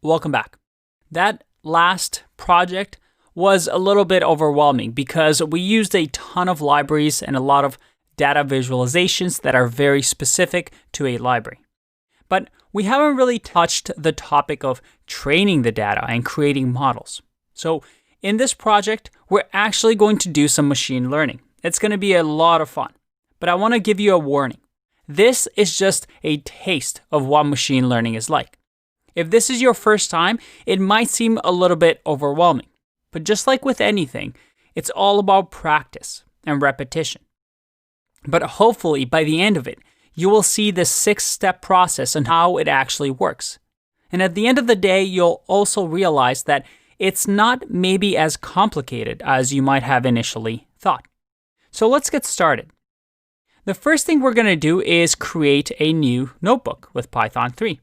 Welcome back. That last project was a little bit overwhelming because we used a ton of libraries and a lot of data visualizations that are very specific to a library. But we haven't really touched the topic of training the data and creating models. So in this project, we're actually going to do some machine learning. It's going to be a lot of fun. But I want to give you a warning. This is just a taste of what machine learning is like. If this is your first time, it might seem a little bit overwhelming. But just like with anything, it's all about practice and repetition. But hopefully, by the end of it, you will see the 6-step process and how it actually works. And at the end of the day, you'll also realize that it's not maybe as complicated as you might have initially thought. So let's get started. The first thing we're going to do is create a new notebook with Python 3.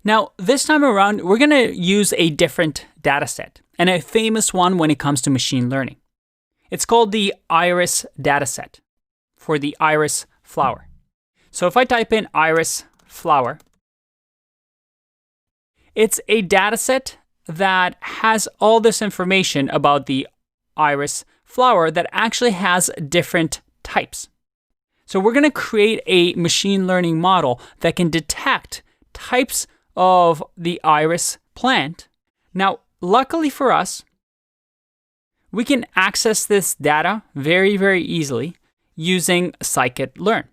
Now, this time around, we're going to use a different data set, and a famous one when it comes to machine learning. It's called the iris dataset for the iris flower. So if I type in iris flower, it's a dataset that has all this information about the iris flower that actually has different types. So we're going to create a machine learning model that can detect types of the iris plant. Now, luckily for us, we can access this data very, very easily using scikit-learn.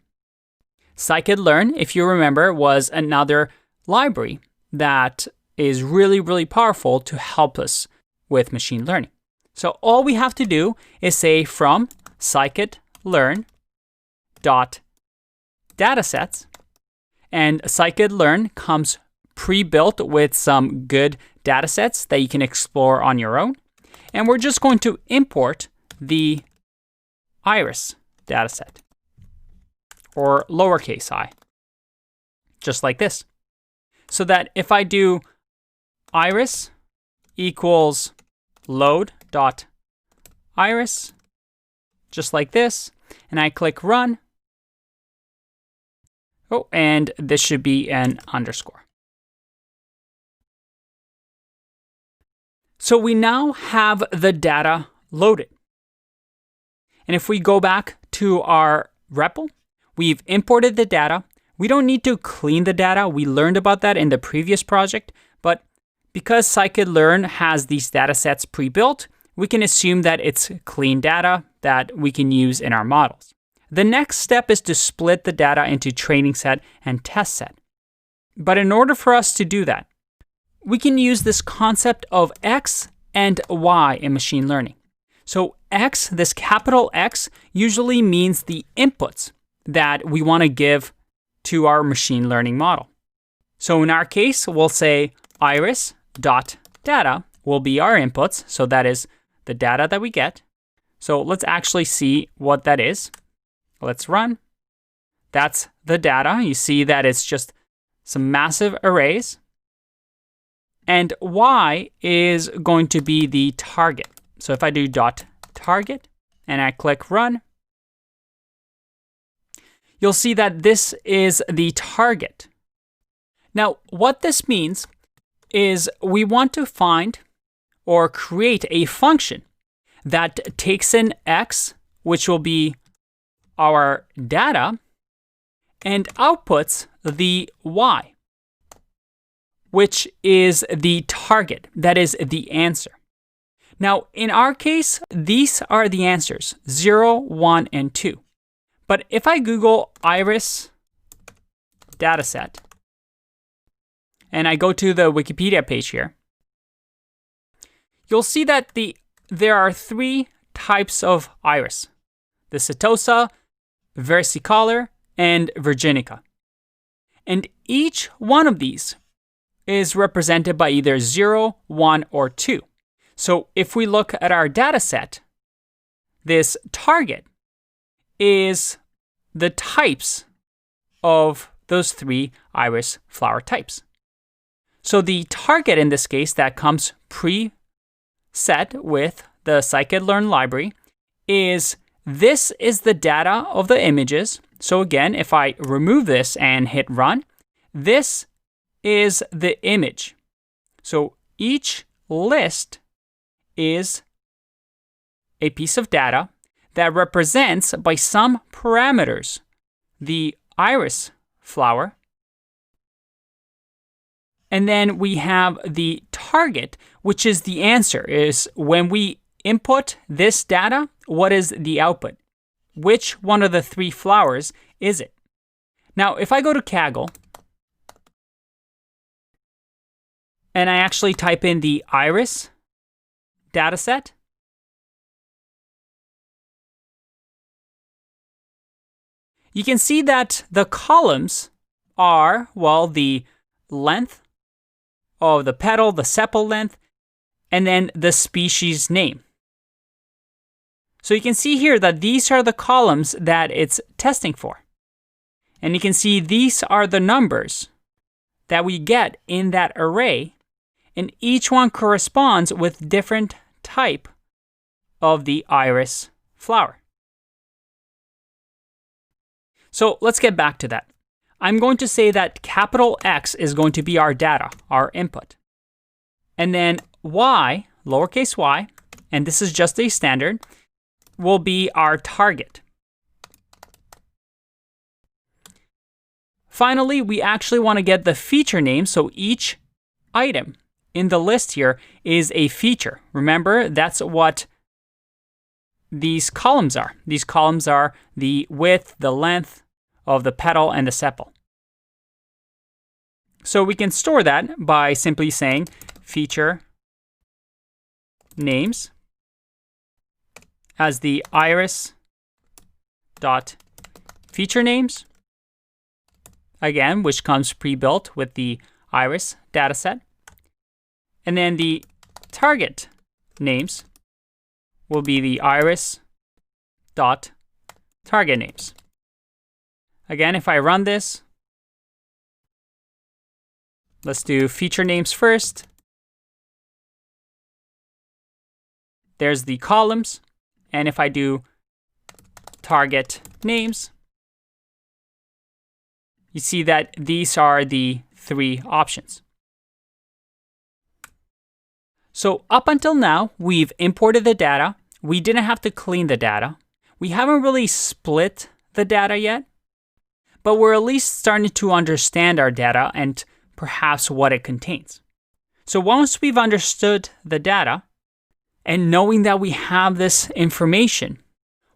Scikit-learn, if you remember, was another library that is really, really powerful to help us with machine learning. So all we have to do is say from scikit-learn dot datasets, and scikit-learn comes pre-built with some good datasets that you can explore on your own. And we're just going to import the iris dataset, or lowercase I, just like this. So that if I do iris equals load.iris, just like this, and I click run, and this should be an underscore. So we now have the data loaded. And if we go back to our REPL, we've imported the data. We don't need to clean the data. We learned about that in the previous project. But because scikit-learn has these data sets pre-built, we can assume that it's clean data that we can use in our models. The next step is to split the data into training set and test set. But in order for us to do that, we can use this concept of X and Y in machine learning. So X, this capital X, usually means the inputs that we want to give to our machine learning model. So in our case, we'll say iris.data will be our inputs. So that is the data that we get. So let's actually see what that is. Let's run. That's the data. You see that it's just some massive arrays. And Y is going to be the target. So if I do .target and I click run, you'll see that this is the target. Now, what this means is we want to find or create a function that takes in X, which will be our data, and outputs the Y, which is the target, that is the answer. Now, in our case, these are the answers, 0, 1, and 2. But if I Google iris dataset, and I go to the Wikipedia page here, you'll see that there are 3 types of iris: the setosa, versicolor, and virginica. And each one of these is represented by either 0, 1, or 2. So if we look at our data set, this target is the types of those 3 iris flower types. So the target in this case that comes pre-set with the scikit-learn library is this is the data of the images. So again, if I remove this and hit run, this is the image. So each list is a piece of data that represents by some parameters the iris flower. And then we have the target, which is the answer, is when we input this data, what is the output? Which one of the 3 flowers is it? Now, if I go to Kaggle and I actually type in the iris dataset, you can see that the columns are, well, the length of the petal, the sepal length, and then the species name. So you can see here that these are the columns that it's testing for. And you can see these are the numbers that we get in that array, and each one corresponds with different type of the iris flower. So let's get back to that. I'm going to say that capital X is going to be our data, our input. And then Y, lowercase y, and this is just a standard, will be our target. Finally, we actually want to get the feature name, so each item in the list here is a feature. Remember, that's what these columns are. These columns are the width, the length of the petal, and the sepal. So we can store that by simply saying feature names as the iris dot feature names, again, which comes pre-built with the iris dataset. And then the target names will be the iris dot target names. Again, if I run this, let's do feature names first. There's the columns. And if I do target names, you see that these are the 3 options. So up until now, we've imported the data. We didn't have to clean the data. We haven't really split the data yet, but we're at least starting to understand our data and perhaps what it contains. So once we've understood the data, and knowing that we have this information,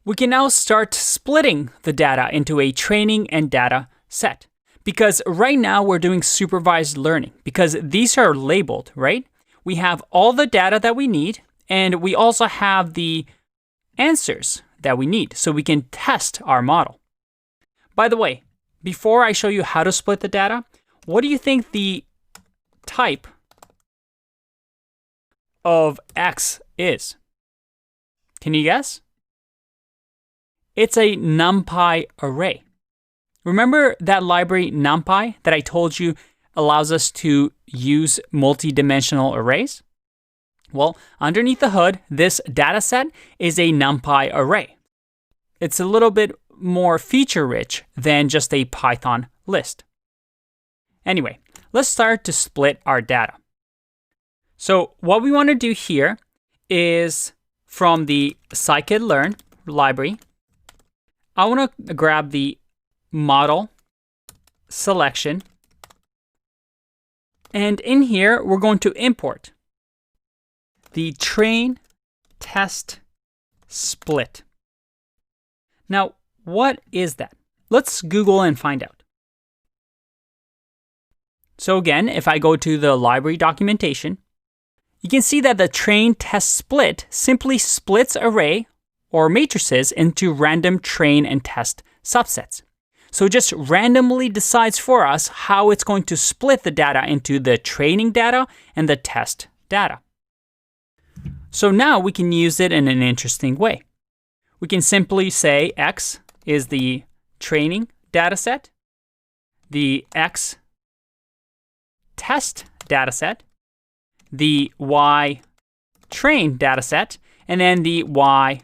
we can now start splitting the data into a training and data set. Because right now we're doing supervised learning because these are labeled, right? We have all the data that we need, and we also have the answers that we need so we can test our model. By the way, before I show you how to split the data, what do you think the type of X is? Can you guess? It's a NumPy array. Remember that library NumPy that I told you allows us to use multi-dimensional arrays? Well, underneath the hood, this dataset is a NumPy array. It's a little bit more feature-rich than just a Python list. Anyway, let's start to split our data. So what we want to do here is from the scikit-learn library, I want to grab the model selection. And in here, we're going to import the train test split. Now, what is that? Let's Google and find out. So again, if I go to the library documentation, you can see that the train test split simply splits array or matrices into random train and test subsets. So it just randomly decides for us how it's going to split the data into the training data and the test data. So now we can use it in an interesting way. We can simply say X is the training dataset, the X test dataset, the Y train dataset, and then the Y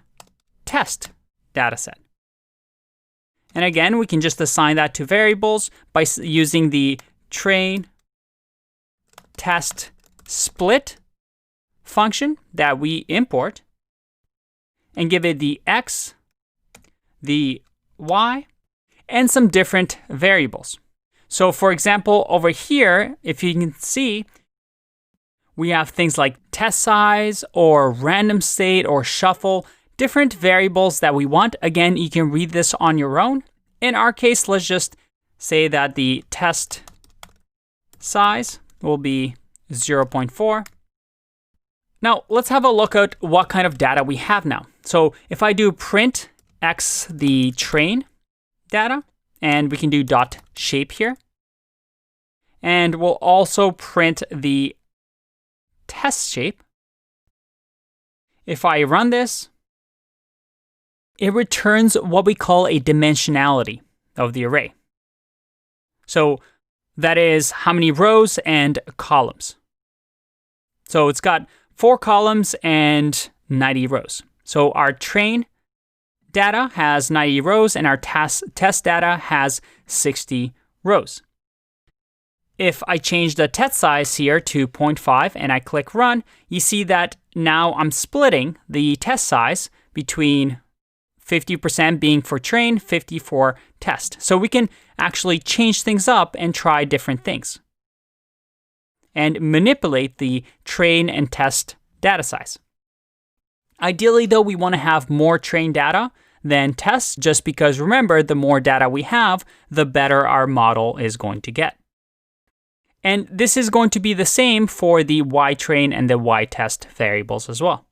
test dataset. And again, we can just assign that to variables by using the train test split function that we import and give it the x, the y, and some different variables. So for example, over here, if you can see, we have things like test size or random state or shuffle, different variables that we want. Again, you can read this on your own. In our case, let's just say that the test size will be 0.4. Now, let's have a look at what kind of data we have now. So if I do print x the train data, and we can do dot shape here, and we'll also print the test shape. If I run this, it returns what we call a dimensionality of the array. So that is how many rows and columns. So it's got 4 columns and 90 rows. So our train data has 90 rows and our test data has 60 rows. If I change the test size here to 0.5 and I click run, you see that now I'm splitting the test size between 50% being for train, 50 for test. So we can actually change things up and try different things and manipulate the train and test data size. Ideally, though, we want to have more train data than tests, just because remember, the more data we have, the better our model is going to get. And this is going to be the same for the yTrain and the yTest variables as well.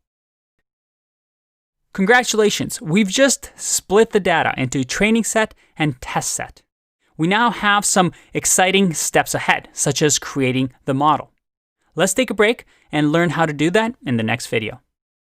Congratulations, we've just split the data into training set and test set. We now have some exciting steps ahead, such as creating the model. Let's take a break and learn how to do that in the next video.